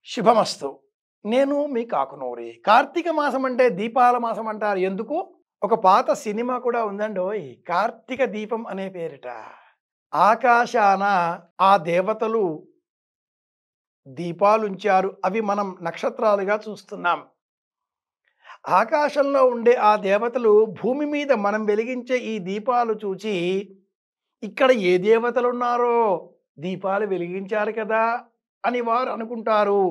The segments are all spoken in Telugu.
శుభమస్తు. నేను మీ కాకునూరి. కార్తీక మాసం అంటే దీపాల మాసం అంటారు. ఎందుకు? ఒక పాత సినిమా కూడా ఉందండోయ్! 'కార్తీక దీపం' అనే పేరిట. ఆకాశాన ఆ దేవతలు దీపాలుంచారు. అవి మనం నక్షత్రాలుగా చూస్తున్నాం. ఆకాశంలో ఉండే ఆ దేవతలు భూమి మీద మనం వెలిగించే ఈ దీపాలు చూచి, ఇక్కడ ఏ దేవతలున్నారో దీపాలు వెలిగించారు కదా! అని వారు అనుకుంటారు.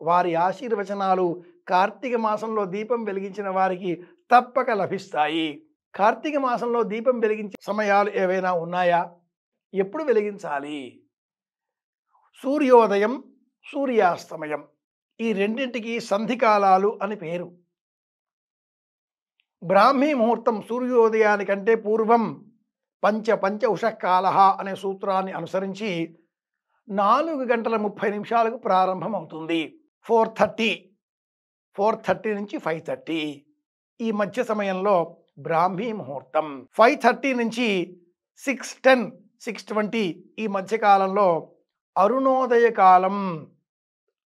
వారి ఆశీర్వచనాలు కార్తీక మాసంలో దీపం వెలిగించిన వారికి తప్పక లభిస్తాయి. కార్తీక మాసంలో దీపం వెలిగించే సమయాలు ఏవైనా ఉన్నాయా? ఎప్పుడు వెలిగించాలి? సూర్యోదయం, సూర్యాస్తమయం ఈ రెండింటికి సంధికాలాలు అని పేరు. బ్రాహ్మీ ముహూర్తం సూర్యోదయానికంటే పూర్వం పంచ ఉషఃకాలః అనే సూత్రాన్ని అనుసరించి 4 గంటల 30 నిమిషాలకు ప్రారంభమవుతుంది. 4:30 నుంచి 5:30 ఈ మధ్య సమయంలో బ్రాహ్మీ ముహూర్తం. 5:30 నుంచి 6:10, 6:20 ఈ మధ్య కాలంలో అరుణోదయ కాలం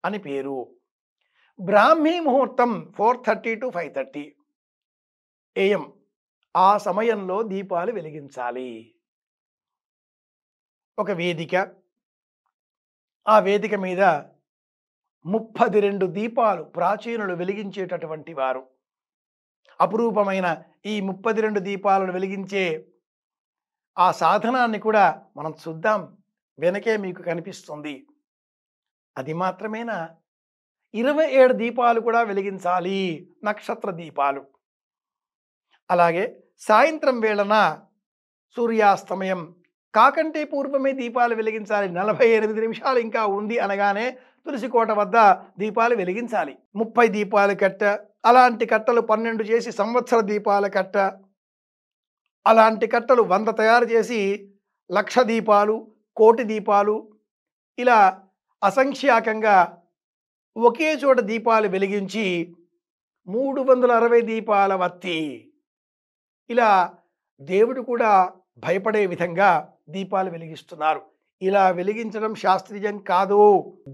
అని పేరు. బ్రాహ్మీ ముహూర్తం 4:30 to 5:30 AM. ఆ సమయంలో దీపాలు వెలిగించాలి. ఒక వేదిక, ఆ వేదిక మీద 32 దీపాలు ప్రాచీనులు వెలిగించేటటువంటి వారు. అపురూపమైన ఈ 32 దీపాలను వెలిగించే ఆ సాధనాన్ని కూడా మనం చూద్దాం. వెనకే మీకు కనిపిస్తుంది. అది మాత్రమేనా? 27 దీపాలు కూడా వెలిగించాలి. నక్షత్ర దీపాలు. అలాగే సాయంత్రం వేళన సూర్యాస్తమయం కాకంటే పూర్వమే దీపాలు వెలిగించాలి. 48 నిమిషాలు ఇంకా ఉంది అనగానే తులసి కోట వద్ద దీపాలు వెలిగించాలి. 30 దీపాల కట్ట, అలాంటి కట్టలు 12 చేసి సంవత్సర దీపాల కట్ట, అలాంటి కట్టలు 100 తయారు చేసి 1,00,000 దీపాలు, 1,00,00,000 దీపాలు, ఇలా అసంఖ్యాకంగా ఒకే చోట దీపాలు వెలిగించి 360 దీపాల వత్తి, ఇలా దేవుడు కూడా భయపడే విధంగా దీపాలు వెలిగిస్తున్నారు. ఇలా వెలిగించడం శాస్త్రీయం కాదు.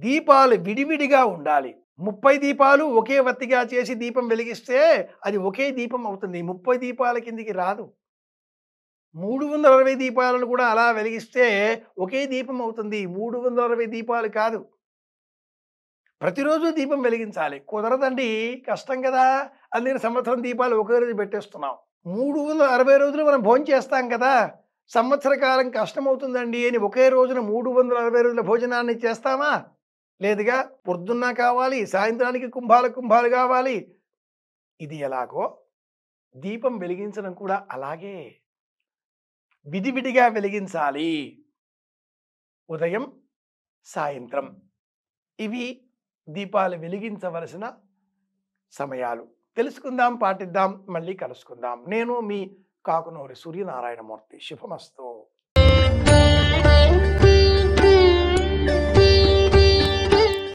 దీపాలు విడివిడిగా ఉండాలి. 30 దీపాలు ఒకే వత్తిగా చేసి దీపం వెలిగిస్తే అది ఒకే దీపం అవుతుంది. 30 దీపాల కిందికి రాదు. 360 దీపాలను కూడా అలా వెలిగిస్తే ఒకే దీపం అవుతుంది. 360 దీపాలు కాదు. ప్రతిరోజు దీపం వెలిగించాలి. కుదరదండి, కష్టం కదా! అందుకని సంవత్సరం దీపాలు ఒకే రోజు పెట్టేస్తున్నాం. 360 రోజులు మనం భోంచేస్తాం కదా! సంవత్సర కాలం కష్టమవుతుందండి అని ఒకే రోజున 360 రోజుల భోజనాన్ని చేస్తామా? లేదుగా. పొద్దున్న కావాలి, సాయంత్రానికి కుంభాలు కావాలి. ఇది ఎలాగో దీపం వెలిగించడం కూడా అలాగే విడివిడిగా వెలిగించాలి. ఉదయం, సాయంత్రం ఇవి దీపాలు వెలిగించవలసిన సమయాలు. తెలుసుకుందాం, పాటిద్దాం, మళ్ళీ కలుసుకుందాం. నేను మీ కాకునూరి సూర్యనారాయణమూర్తి. శుభమస్తు.